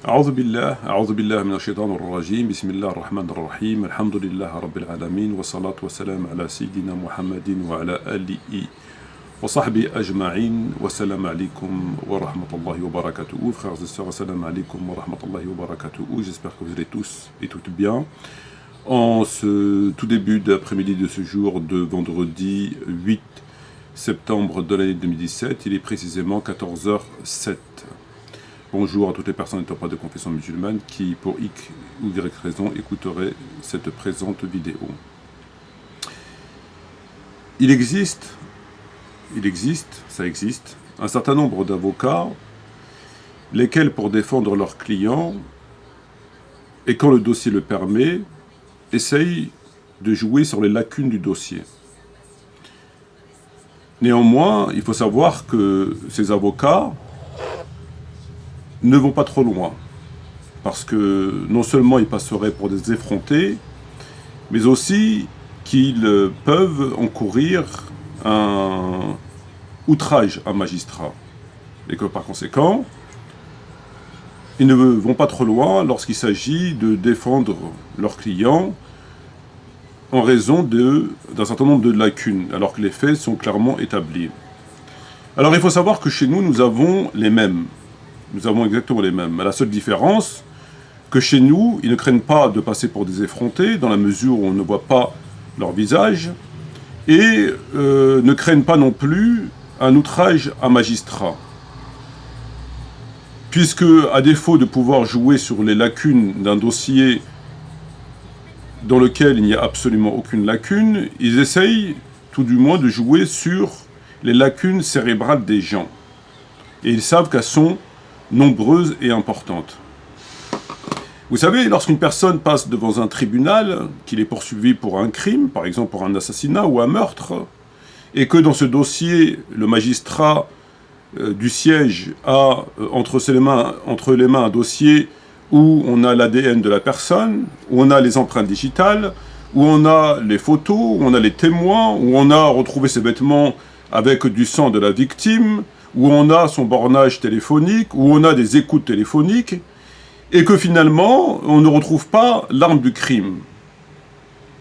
أعوذ بالله من الشيطان الرجيم بسم الله الرحمن الرحيم الحمد لله رب العالمين والصلاة والسلام على سيدنا محمد وعلى آله وصحبه أجمعين والسلام عليكم ورحمة الله وبركاته. Frères et sœurs, assalamu alaikum wa rahmatullahi wa barakatuh. J'espère que vous allez tous et toutes bien. En ce tout début d'après-midi de ce jour de vendredi 8 septembre de l'année 2017, il est précisément 14h07. Bonjour à toutes les personnes n'étant pas de confession musulmane qui, pour X ou Y raison, écouteraient cette présente vidéo. Il existe, un certain nombre d'avocats, lesquels, pour défendre leurs clients, et quand le dossier le permet, essayent de jouer sur les lacunes du dossier. Néanmoins, il faut savoir que ces avocats ne vont pas trop loin, parce que non seulement ils passeraient pour des effrontés, mais aussi qu'ils peuvent encourir un outrage à un magistrat, et que par conséquent, ils ne vont pas trop loin lorsqu'il s'agit de défendre leurs clients en raison d'un certain nombre de lacunes, alors que les faits sont clairement établis. Alors il faut savoir que chez nous, nous avons les mêmes. Nous avons exactement les mêmes. À la seule différence que chez nous, ils ne craignent pas de passer pour des effrontés, dans la mesure où on ne voit pas leur visage, et ne craignent pas non plus un outrage à magistrat. Puisque, à défaut de pouvoir jouer sur les lacunes d'un dossier dans lequel il n'y a absolument aucune lacune, ils essayent tout du moins de jouer sur les lacunes cérébrales des gens. Et ils savent qu'elles sont nombreuses et importantes. Vous savez, lorsqu'une personne passe devant un tribunal, qu'il est poursuivi pour un crime, par exemple pour un assassinat ou un meurtre, et que dans ce dossier, le magistrat du siège a entre les mains un dossier où on a l'ADN de la personne, où on a les empreintes digitales, où on a les photos, où on a les témoins, où on a retrouvé ses vêtements avec du sang de la victime, où on a son bornage téléphonique, où on a des écoutes téléphoniques, et que finalement, on ne retrouve pas l'arme du crime.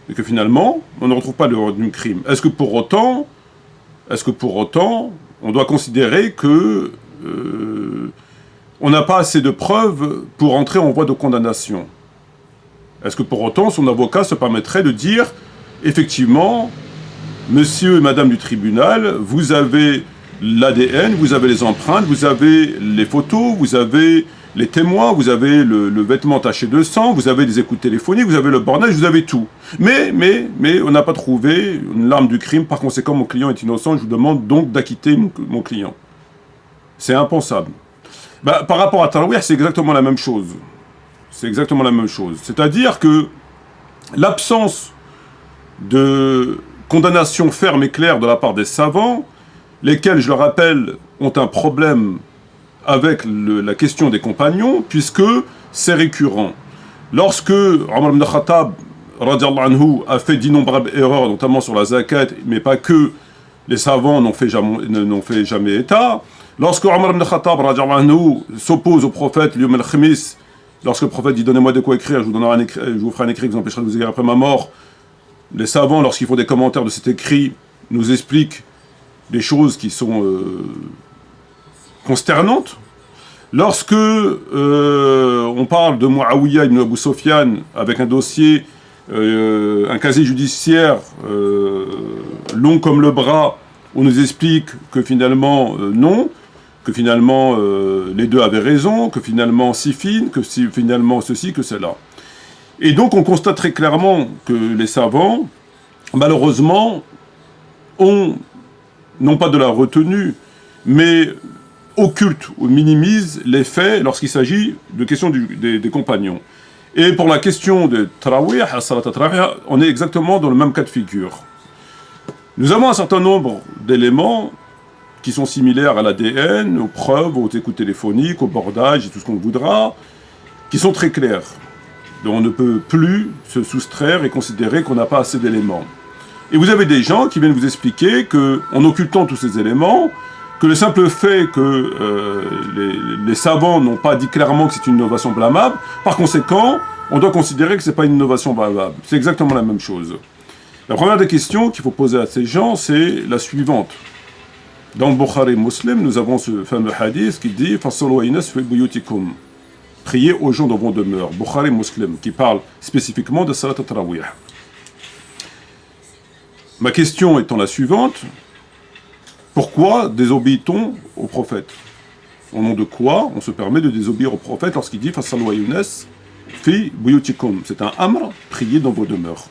Et que finalement, on ne retrouve pas l'arme du crime. Est-ce que pour autant, on doit considérer que on n'a pas assez de preuves pour entrer en voie de condamnation? Est-ce que pour autant, son avocat se permettrait de dire, effectivement, monsieur et madame du tribunal, vous avez l'ADN, vous avez les empreintes, vous avez les photos, vous avez les témoins, vous avez le vêtement taché de sang, vous avez des écoutes téléphoniques, vous avez le bornage, vous avez tout. Mais on n'a pas trouvé l'arme du crime, par conséquent mon client est innocent, je vous demande donc d'acquitter mon client. C'est impensable. Par rapport à Tarawih, c'est exactement la même chose. C'est exactement la même chose. C'est-à-dire que l'absence de condamnation ferme et claire de la part des savants, lesquels, je le rappelle, ont un problème avec la question des compagnons, puisque c'est récurrent. Lorsque Omar ibn Khattab radiallahu anhu, a fait d'innombrables erreurs, notamment sur la zakat, mais pas que, les savants n'ont fait jamais état. Lorsque Omar ibn Khattab radiallahu anhu s'oppose au prophète Yom al-Khamis, lorsque le prophète dit « Donnez-moi de quoi écrire, je vous ferai un écrit qui vous empêchera de vous égarer après ma mort », les savants, lorsqu'ils font des commentaires de cet écrit, nous expliquent des choses qui sont consternantes. Lorsque on parle de Muawiyah ibn Abu Sufyan avec un dossier, un casier judiciaire long comme le bras, on nous explique que finalement non, que finalement les deux avaient raison, que finalement Siffin, que finalement ceci, que cela. Et donc on constate très clairement que les savants, malheureusement, non pas de la retenue, mais occultent ou minimisent les faits lorsqu'il s'agit de questions des compagnons. Et pour la question de Tarawih, on est exactement dans le même cas de figure. Nous avons un certain nombre d'éléments qui sont similaires à l'ADN, aux preuves, aux écoutes téléphoniques, au bordage et tout ce qu'on voudra, qui sont très clairs. Donc on ne peut plus se soustraire et considérer qu'on n'a pas assez d'éléments. Et vous avez des gens qui viennent vous expliquer qu'en occultant tous ces éléments, que le simple fait que les savants n'ont pas dit clairement que c'est une innovation blâmable, par conséquent, on doit considérer que ce n'est pas une innovation blâmable. C'est exactement la même chose. La première des questions qu'il faut poser à ces gens, c'est la suivante. Dans le Bukhari Muslim, nous avons ce fameux hadith qui dit « Fassalu aynas fi buyutikum » priez aux gens dans vos demeures. Bukhari Muslim, qui parle spécifiquement de Salat al-Tarawih. Ma question étant la suivante, pourquoi désobéit-on au prophète? Au nom de quoi on se permet de désobéir au prophète lorsqu'il dit « Fassalu aynas fi buyutikum » c'est un amr, priez dans vos demeures.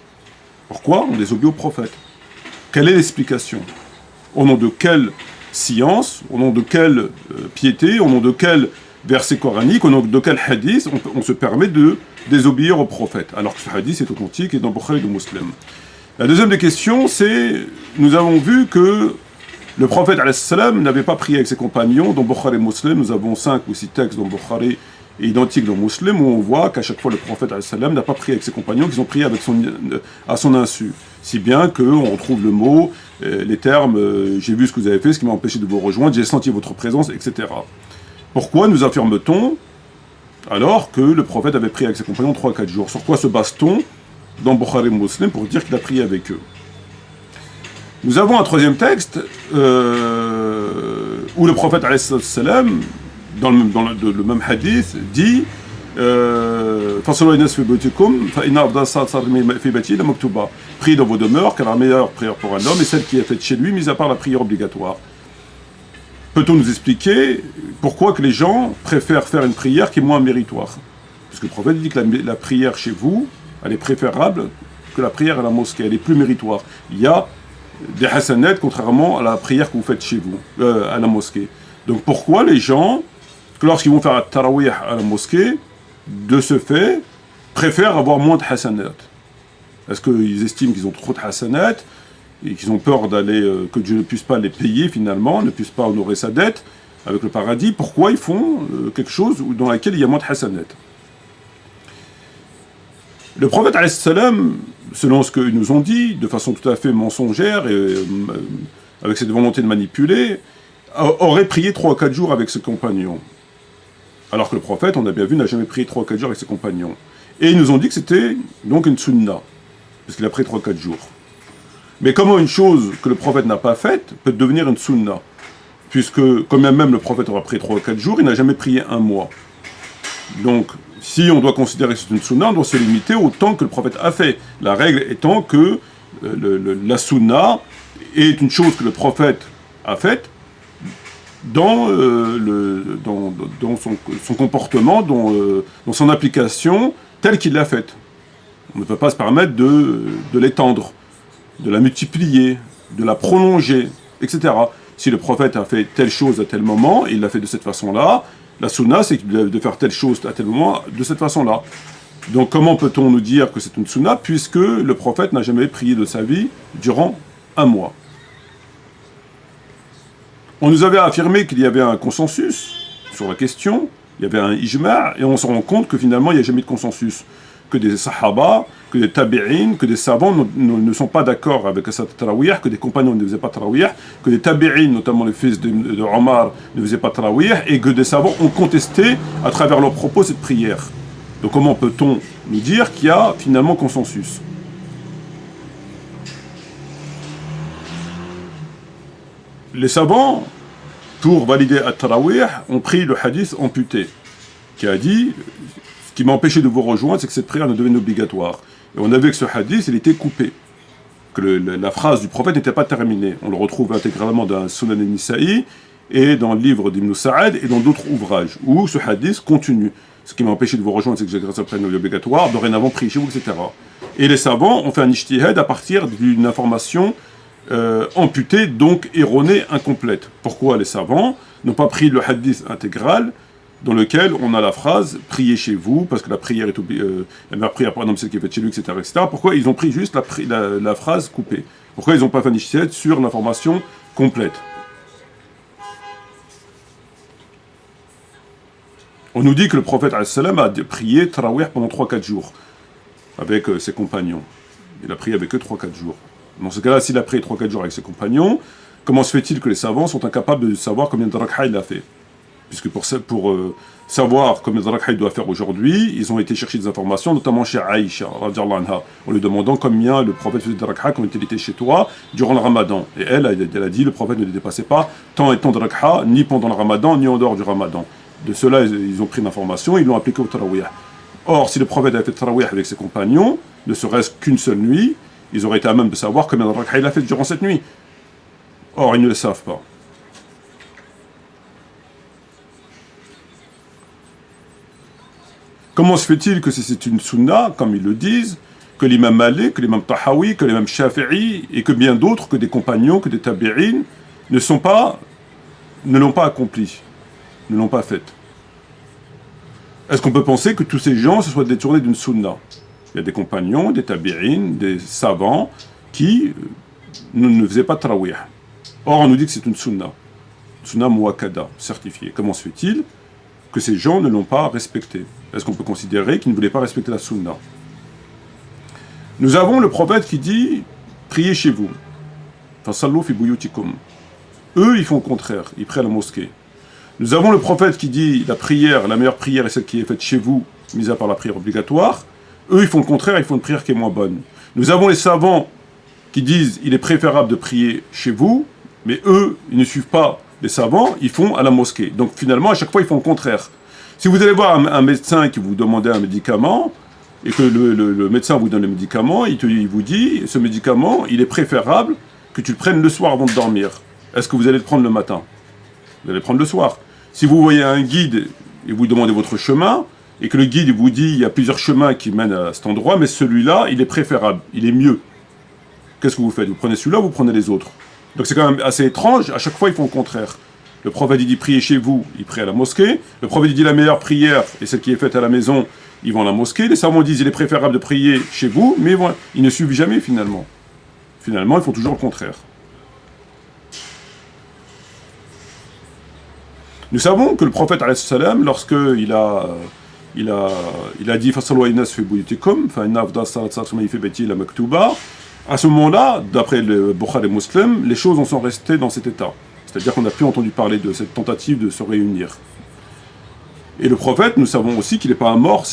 Pourquoi on désobéit au prophète? Quelle est l'explication? Au nom de quelle science, au nom de quelle piété, au nom de quel verset coranique, au nom de quel hadith on se permet de désobéir au prophète, alors que ce hadith est authentique et dans Bukhari de Muslim. La deuxième des questions, c'est, nous avons vu que le prophète alayhi salam n'avait pas prié avec ses compagnons. Dans Bukhari Muslim, nous avons 5 ou 6 textes dans Bukhari et identiques dans Muslim, où on voit qu'à chaque fois le prophète alayhi salam n'a pas prié avec ses compagnons, qu'ils ont prié avec à son insu. Si bien qu'on retrouve le mot, les termes, j'ai vu ce que vous avez fait, ce qui m'a empêché de vous rejoindre, j'ai senti votre présence, etc. Pourquoi nous affirme-t-on, alors que le prophète avait prié avec ses compagnons 3 à 4 jours? Sur quoi se base-t-on dans Bukhari Muslim pour dire qu'il a prié avec eux? Nous avons un troisième texte où le prophète alayhi salam, dans le même hadith, dit priez dans vos demeures, car la meilleure prière pour un homme est celle qui est faite chez lui, mis à part la prière obligatoire. Peut-on nous expliquer pourquoi que les gens préfèrent faire une prière qui est moins méritoire? Parce que le prophète dit que la prière chez vous, elle est préférable que la prière à la mosquée, elle est plus méritoire. Il y a des hasanat contrairement à la prière que vous faites chez vous, à la mosquée. Donc pourquoi les gens, que lorsqu'ils vont faire un tarawih à la mosquée, de ce fait, préfèrent avoir moins de hasanat? Est-ce qu'ils estiment qu'ils ont trop de hasanat et qu'ils ont peur d'aller, que Dieu ne puisse pas les payer finalement, ne puisse pas honorer sa dette avec le paradis? Pourquoi ils font quelque chose dans laquelle il y a moins de hasanat? Le prophète alayhi salam, selon ce qu'ils nous ont dit, de façon tout à fait mensongère et avec cette volonté de manipuler, aurait prié 3 à 4 jours avec ses compagnons. Alors que le prophète, on a bien vu, n'a jamais prié 3 à 4 jours avec ses compagnons. Et ils nous ont dit que c'était donc une sunna, parce qu'il a prié 3 à 4 jours. Mais comment une chose que le prophète n'a pas faite peut devenir une sunna? Puisque, quand même le prophète aura prié 3 à 4 jours, il n'a jamais prié un mois. Donc, si on doit considérer que c'est une sunna, on doit se limiter au temps que le prophète a fait. La règle étant que la sunna est une chose que le prophète a faite dans son comportement, dans son application, telle qu'il l'a faite. On ne peut pas se permettre de l'étendre, de la multiplier, de la prolonger, etc. Si le prophète a fait telle chose à tel moment, et il l'a fait de cette façon-là, la sunna, c'est de faire telle chose à tel moment, de cette façon-là. Donc comment peut-on nous dire que c'est une sunna, puisque le prophète n'a jamais prié de sa vie durant un mois? On nous avait affirmé qu'il y avait un consensus sur la question, il y avait un ijma', et on se rend compte que finalement il n'y a jamais de consensus. Que des sahaba, que des tabi'in, que des savants ne sont pas d'accord avec cette tarawih, que des compagnons ne faisaient pas tarawih, que des tabi'in, notamment le fils de Omar, ne faisaient pas tarawih, et que des savants ont contesté à travers leurs propos cette prière. Donc comment peut-on nous dire qu'il y a finalement consensus? Les savants, pour valider at-tarawih, ont pris le hadith amputé, qui a dit « Ce qui m'a empêché de vous rejoindre, c'est que cette prière ne devienne obligatoire. » Et on a vu que ce hadith, il était coupé, que la phrase du prophète n'était pas terminée. On le retrouve intégralement dans Sunan al-Nisa'i, et dans le livre d'Ibn Sa'ad, et dans d'autres ouvrages, où ce hadith continue. Ce qui m'a empêché de vous rejoindre, c'est que j'ai cette prière obligatoire, dorénavant priez-vous, etc. Et les savants ont fait un ijtihad à partir d'une information amputée, donc erronée, incomplète. Pourquoi les savants n'ont pas pris le hadith intégral dans lequel on a la phrase « priez chez vous », parce que la prière est la meilleure prière, par exemple, celle qui est faite chez lui, etc., etc. Pourquoi ils ont pris juste la phrase coupée? Pourquoi ils n'ont pas fait un ijtihad sur l'information complète? On nous dit que le prophète a prié tarawih pendant 3-4 jours avec ses compagnons. Il a prié avec eux 3-4 jours. Dans ce cas-là, s'il a prié 3-4 jours avec ses compagnons, Comment se fait-il que les savants sont incapables de savoir combien de rak'a il a fait? Puisque pour savoir combien de rak'a il doit faire aujourd'hui, ils ont été chercher des informations, notamment chez Aïcha, en lui demandant combien le prophète faisait de rak'a quand il était chez toi durant le ramadan. Et elle a dit le prophète ne les dépassait pas tant et tant de rak'a, ni pendant le ramadan, ni en dehors du ramadan. De cela, ils ont pris l'information, ils l'ont appliqué au tarawih. Or, si le prophète avait fait le tarawih avec ses compagnons, ne serait-ce qu'une seule nuit, ils auraient été à même de savoir combien de rak'a il a fait durant cette nuit. Or, ils ne le savent pas. Comment se fait-il que c'est une sunna, comme ils le disent, que l'imam Malik, que l'imam Tahawi, que l'imam Shafi'i, et que bien d'autres, que des compagnons, que des tabi'in, ne l'ont pas accompli, ne l'ont pas faite? Est-ce qu'on peut penser que tous ces gens se soient détournés d'une sunna? Il y a des compagnons, des tabi'in, des savants, qui ne faisaient pas de tarawih. Or, on nous dit que c'est une sunna muakkada, certifiée. Comment se fait-il que ces gens ne l'ont pas respectée? Est-ce qu'on peut considérer qu'ils ne voulaient pas respecter la sunna? Nous avons le prophète qui dit « Priez chez vous ». Fasallu fi buyutikum. Eux, ils font le contraire, ils prient à la mosquée. Nous avons le prophète qui dit « La prière, la meilleure prière est celle qui est faite chez vous, mise à part la prière obligatoire ». Eux, ils font le contraire, ils font une prière qui est moins bonne. Nous avons les savants qui disent « Il est préférable de prier chez vous », mais eux, ils ne suivent pas les savants, ils font à la mosquée. Donc finalement, à chaque fois, ils font le contraire. Si vous allez voir un médecin qui vous demande un médicament, et que le médecin vous donne le médicament, il vous dit, ce médicament, il est préférable que tu le prennes le soir avant de dormir. Est-ce que vous allez le prendre le matin? Vous allez le prendre le soir. Si vous voyez un guide et vous demandez votre chemin, et que le guide vous dit, il y a plusieurs chemins qui mènent à cet endroit, mais celui-là, il est préférable, il est mieux. Qu'est-ce que vous faites? Vous prenez celui-là ou vous prenez les autres? Donc c'est quand même assez étrange, à chaque fois ils font le contraire. Le prophète il dit priez chez vous, il prie à la mosquée. Le prophète il dit la meilleure prière est celle qui est faite à la maison, ils vont à la mosquée. Les savants disent il est préférable de prier chez vous, mais ils ne suivent jamais finalement. Finalement, ils font toujours le contraire. Nous savons que le prophète alayhi salam, lorsqu'il a dit fasallu aynas fi buyutikum fa inna afdal salat salatu fi bayti la maktuba, à ce moment-là, d'après le Bukhari Muslim, les choses en sont restées dans cet état. C'est-à-dire qu'on n'a plus entendu parler de cette tentative de se réunir. Et le prophète, nous savons aussi qu'il n'est pas mort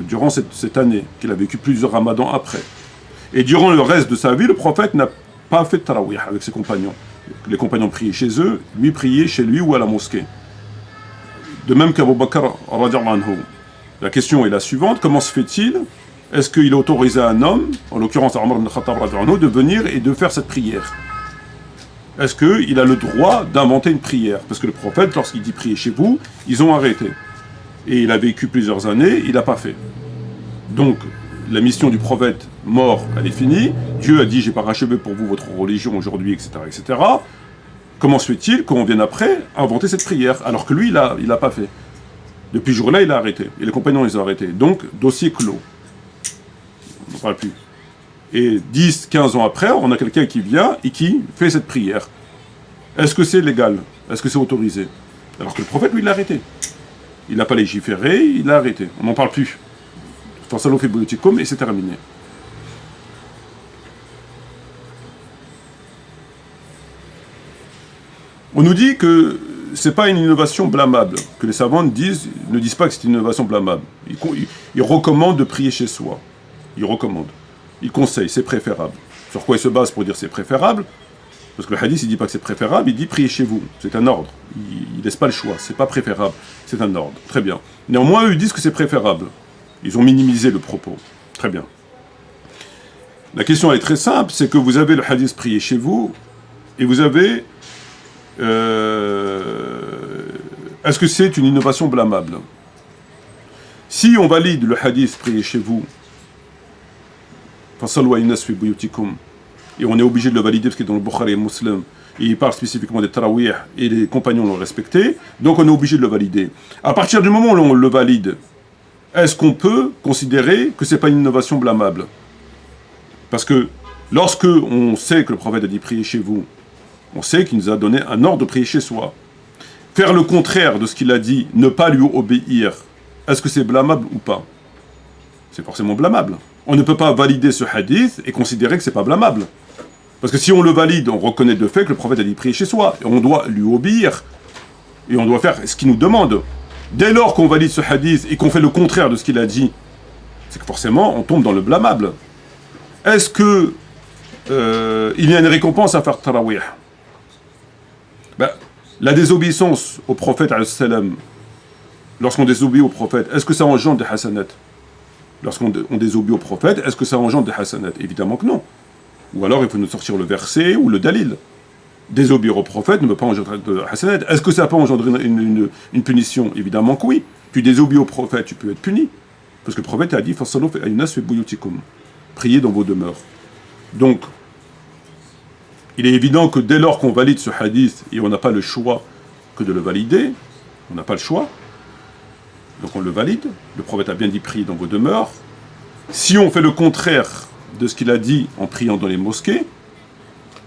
durant cette année, qu'il a vécu plusieurs ramadans après. Et durant le reste de sa vie, le prophète n'a pas fait de tarawih avec ses compagnons. Les compagnons priaient chez eux, lui priait chez lui ou à la mosquée. De même qu'Abu Bakr radiyallahu anhu. La question est la suivante, comment se fait-il? Est-ce qu'il a autorisé un homme, en l'occurrence Omar ibn Khattab radiyallahu anhu, de venir et de faire cette prière? Est-ce qu'il a le droit d'inventer une prière? Parce que le prophète, lorsqu'il dit prier chez vous, ils ont arrêté. Et il a vécu plusieurs années, il n'a pas fait. Donc, la mission du prophète mort, elle est finie. Dieu a dit, j'ai parachevé pour vous votre religion aujourd'hui, etc., etc. Comment se fait-il qu'on vienne après inventer cette prière, alors que lui, il n'a pas fait? Depuis ce jour-là, il a arrêté. Et les compagnons, ils ont arrêté. Donc, dossier clos. On n'en parle plus. Et 10, 15 ans après, on a quelqu'un qui vient et qui fait cette prière. Est-ce que c'est légal? Est-ce que c'est autorisé? Alors que le prophète, lui, il l'a arrêté. Il n'a pas légiféré, il l'a arrêté. On n'en parle plus. Fasallu fi buyutikum, et c'est terminé. On nous dit que c'est pas une innovation blâmable, que les savants ne disent pas que c'est une innovation blâmable. Ils recommandent de prier chez soi. Ils recommandent. Ils conseillent, c'est préférable. Sur quoi ils se basent pour dire c'est préférable? Parce que le hadith, il dit pas que c'est préférable, il dit priez chez vous. C'est un ordre. Il laisse pas le choix. C'est pas préférable. C'est un ordre. Très bien. Néanmoins, eux, ils disent que c'est préférable. Ils ont minimisé le propos. Très bien. La question est très simple, c'est que vous avez le hadith priez chez vous, et vous avez... Est-ce que c'est une innovation blâmable? Si on valide le hadith priez chez vous, et on est obligé de le valider parce qu'il est dans le Bukhari et Muslim, et il parle spécifiquement des tarawih, et les compagnons l'ont respecté, donc on est obligé de le valider. À partir du moment où on le valide, est-ce qu'on peut considérer que ce n'est pas une innovation blâmable? Parce que lorsque on sait que le prophète a dit priez chez vous, on sait qu'il nous a donné un ordre de prier chez soi. Faire le contraire de ce qu'il a dit, ne pas lui obéir, est-ce que c'est blâmable ou pas? C'est forcément blâmable. On ne peut pas valider ce hadith et considérer que c'est pas blâmable. Parce que si on le valide, on reconnaît de fait que le prophète a dit prier chez soi. Et on doit lui obéir. Et on doit faire ce qu'il nous demande. Dès lors qu'on valide ce hadith et qu'on fait le contraire de ce qu'il a dit, c'est que forcément, on tombe dans le blâmable. Est-ce que il y a une récompense à faire tarawih? Ben, la désobéissance au prophète, lorsqu'on désobéit au prophète, est-ce que ça engendre des hasanat? Lorsqu'on désobéit au prophète, est-ce que ça engendre des hasanat? Évidemment que non. Ou alors il faut nous sortir le verset ou le dalil. Désobéir au prophète ne peut pas engendrer de hasanat. Est-ce que ça peut engendrer une punition? Évidemment que oui. Tu désobéis au prophète, tu peux être puni. Parce que le prophète a dit priez dans vos demeures. Donc, il est évident que dès lors qu'on valide ce hadith, et on n'a pas le choix que de le valider, on n'a pas le choix, donc on le valide, le prophète a bien dit priez dans vos demeures. Si on fait le contraire de ce qu'il a dit en priant dans les mosquées,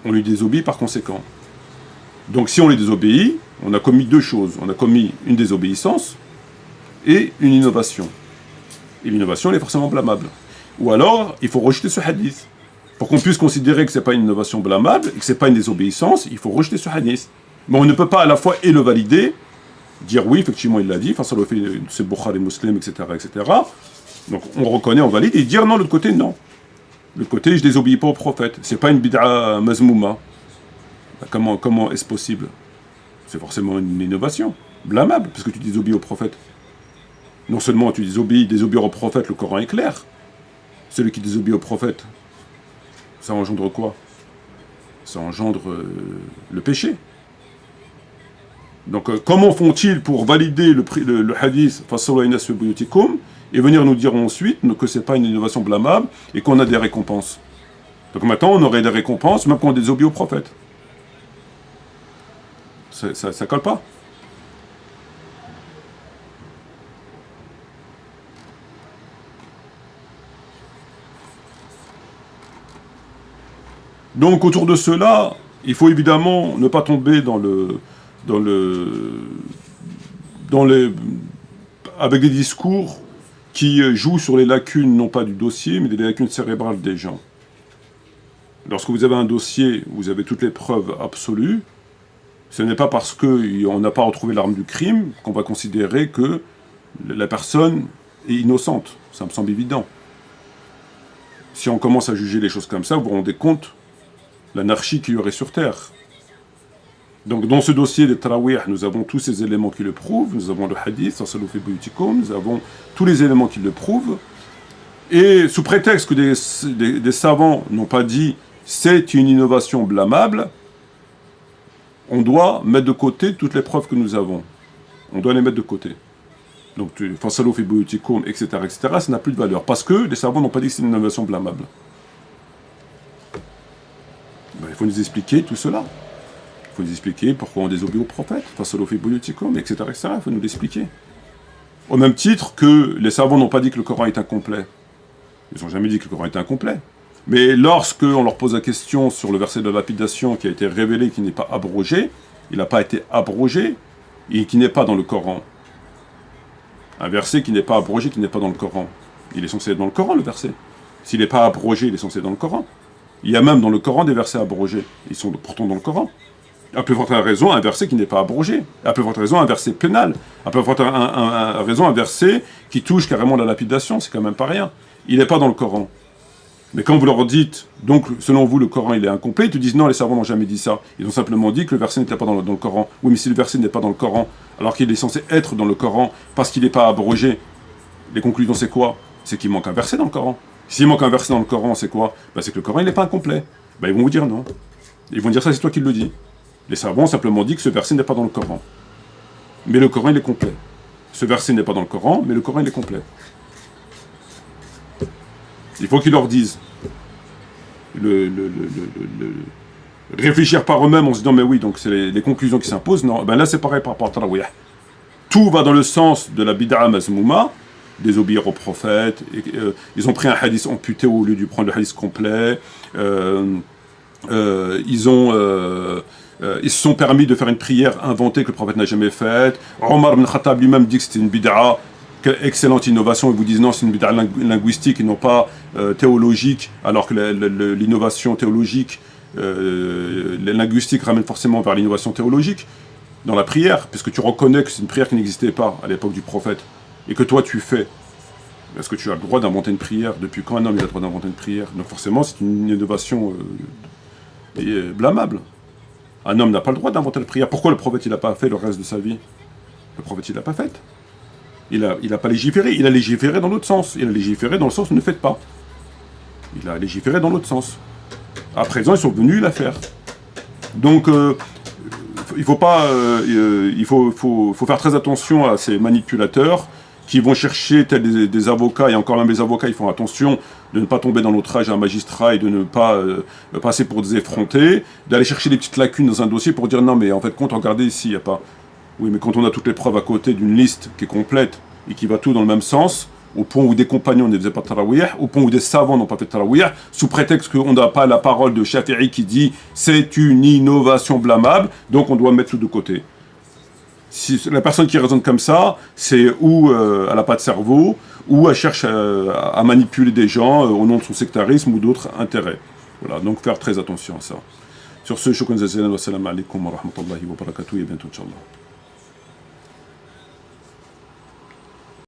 on lui désobéit par conséquent. Donc si on lui désobéit, on a commis deux choses. On a commis une désobéissance et une innovation. Et l'innovation, elle est forcément blâmable. Ou alors, il faut rejeter ce hadith. Pour qu'on puisse considérer que ce n'est pas une innovation blâmable et que ce n'est pas une désobéissance, il faut rejeter ce hadith. Mais on ne peut pas à la fois et le valider, dire oui, effectivement, il l'a dit, face à l'office, c'est Bukhari, Muslim, etc., etc. Donc on reconnaît, on valide, et dire non, l'autre côté, non. L'autre côté, je désobéis pas au prophète. C'est pas une bid'a mazmouma. Comment est-ce possible? C'est forcément une innovation, blâmable, parce que tu désobéis au prophète. Non seulement tu désobéir au prophète, le Coran est clair. Celui qui désobéit au prophète, ça engendre quoi? Ça engendre le péché. Donc comment font-ils pour valider le hadith et venir nous dire ensuite que c'est pas une innovation blâmable et qu'on a des récompenses? Donc maintenant on aurait des récompenses même quand on désobéit au prophète. Ça colle pas. Donc autour de cela, il faut évidemment ne pas tomber avec des discours qui jouent sur les lacunes, non pas du dossier, mais des lacunes cérébrales des gens. Lorsque vous avez un dossier, vous avez toutes les preuves absolues, ce n'est pas parce qu'on n'a pas retrouvé l'arme du crime qu'on va considérer que la personne est innocente. Ça me semble évident. Si on commence à juger les choses comme ça, vous vous rendez compte l'anarchie qu'il y aurait sur Terre. Donc dans ce dossier de Tarawih, nous avons tous ces éléments qui le prouvent, nous avons le hadith, nous avons tous les éléments qui le prouvent, et sous prétexte que des savants n'ont pas dit c'est une innovation blâmable, on doit mettre de côté toutes les preuves que nous avons. On doit les mettre de côté. Donc, etc., ça n'a plus de valeur, parce que les savants n'ont pas dit que c'est une innovation blâmable. Ben, il faut nous expliquer tout cela. Il faut nous expliquer pourquoi on désobéit au prophète, etc., etc. Il faut nous l'expliquer. Au même titre que les savants n'ont pas dit que le Coran est incomplet. Ils n'ont jamais dit que le Coran est incomplet. Mais lorsque on leur pose la question sur le verset de la lapidation qui a été révélé, qui n'est pas abrogé, il n'a pas été abrogé, et qui n'est pas dans le Coran. Un verset qui n'est pas abrogé, qui n'est pas dans le Coran. Il est censé être dans le Coran, le verset. S'il n'est pas abrogé, il est censé être dans le Coran. Il y a même dans le Coran des versets abrogés. Ils sont pourtant dans le Coran. À plus forte raison, un verset qui n'est pas abrogé. À plus forte raison, un verset pénal. À plus forte raison, un verset qui touche carrément la lapidation. C'est quand même pas rien. Il n'est pas dans le Coran. Mais quand vous leur dites, donc selon vous le Coran il est incomplet, ils te disent non, les savants n'ont jamais dit ça. Ils ont simplement dit que le verset n'était pas dans le Coran. Oui, mais si le verset n'est pas dans le Coran, alors qu'il est censé être dans le Coran, parce qu'il n'est pas abrogé, les conclusions c'est quoi? C'est qu'il manque un verset dans le Coran. S'il manque un verset dans le Coran, c'est quoi? C'est que le Coran il n'est pas incomplet. Ils vont vous dire non. Ils vont dire ça, c'est toi qui le dis. Les savants ont simplement dit que ce verset n'est pas dans le Coran. Mais le Coran il est complet. Ce verset n'est pas dans le Coran, mais le Coran il est complet. Il faut qu'ils leur disent, réfléchir par eux-mêmes en se disant, mais oui, donc c'est les conclusions qui s'imposent. Non, là c'est pareil par rapport à Tarawih. Tout va dans le sens de la bid'a mazmouma, désobéir au prophète. Ils ont pris un hadith amputé au lieu de prendre le hadith complet. Ils se sont permis de faire une prière inventée que le prophète n'a jamais faite. Omar ibn Khattab lui-même dit que c'était une bid'a. Quelle excellente innovation, ils vous disent non, c'est une bid'a linguistique et non pas théologique, alors que l'innovation théologique la linguistique ramène forcément vers l'innovation théologique dans la prière, puisque tu reconnais que c'est une prière qui n'existait pas à l'époque du prophète, et que toi tu fais. Est-ce que tu as le droit d'inventer une prière? Depuis quand un homme il a le droit d'inventer une prière? Donc forcément, c'est une innovation blâmable. Un homme n'a pas le droit d'inventer la prière. Pourquoi le prophète il n'a pas fait le reste de sa vie? Le prophète il l'a pas fait. Il a pas légiféré. Il a légiféré dans l'autre sens. Il a légiféré dans le sens où ne faites pas. Il a légiféré dans l'autre sens. À présent, ils sont venus la faire. Donc, il faut pas, il faut faire très attention à ces manipulateurs qui vont chercher tels des avocats, et encore même les avocats, ils font attention de ne pas tomber dans l'outrage à un magistrat et de ne pas passer pour des effrontés, d'aller chercher des petites lacunes dans un dossier pour dire non mais en fait compte, regardez ici, il n'y a pas... Oui mais quand on a toutes les preuves à côté d'une liste qui est complète et qui va tout dans le même sens, au point où des compagnons ne faisaient pas de tarawih, au point où des savants n'ont pas fait de tarawih, sous prétexte qu'on n'a pas la parole de Shafi'i qui dit c'est une innovation blâmable, donc on doit mettre tout de côté. Si la personne qui raisonne comme ça, c'est ou elle n'a pas de cerveau, ou elle cherche à manipuler des gens au nom de son sectarisme ou d'autres intérêts. Voilà, donc faire très attention à ça. Sur ce, shukran jazilan wa salam alaikum wa rahmatullahi wa barakatuh et bientôt, Inch'Allah.